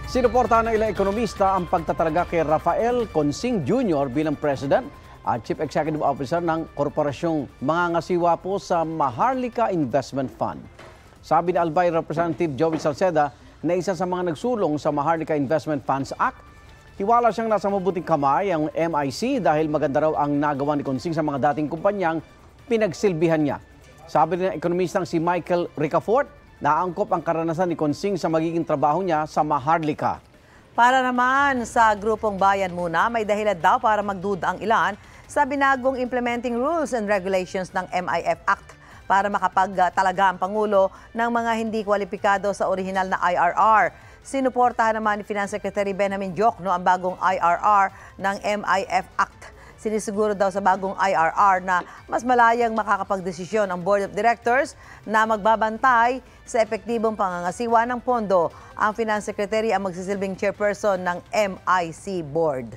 Sinuportahan ng ilang ekonomista ang pagtatalaga kay Rafael Consing Jr. bilang President at Chief Executive Officer ng Korporasyong Mangangasiwa po sa Maharlika Investment Fund. Sabi ni Albay Representative Joey Salceda na isa sa mga nagsulong sa Maharlika Investment Funds Act, tiwala siyang nasa mabuting kamay ang MIC dahil maganda raw ang nagawa ni Consing sa mga dating kumpanyang pinagsilbihan niya. Sabi ng ekonomistang si Michael Ricafort, naangkop ang karanasan ni Consing sa magiging trabaho niya sa Maharlika. Para naman sa grupong Bayan Muna, may dahilan daw para magduda ang ilan sa binagong implementing rules and regulations ng MIF Act para makapagtalaga ang Pangulo ng mga hindi kwalipikado sa orihinal na IRR. Sinuportahan naman ni Finance Secretary Benjamin Diokno ang bagong IRR ng MIF Act. Sinisiguro daw sa bagong IRR na mas malayang makakapagdesisyon ang Board of Directors na magbabantay sa epektibong pangangasiwa ng pondo. Ang Finance Secretary ang magsisilbing chairperson ng MIC Board.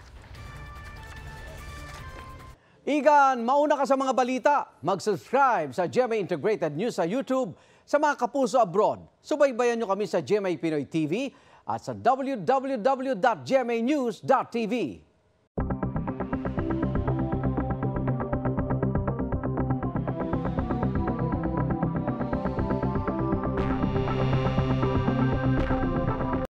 Igan, mauna ka sa mga balita. Mag-subscribe sa GMA Integrated News sa YouTube. Sa mga kapuso abroad, subaybayan nyo kami sa GMA Pinoy TV at sa www.gmanews.tv.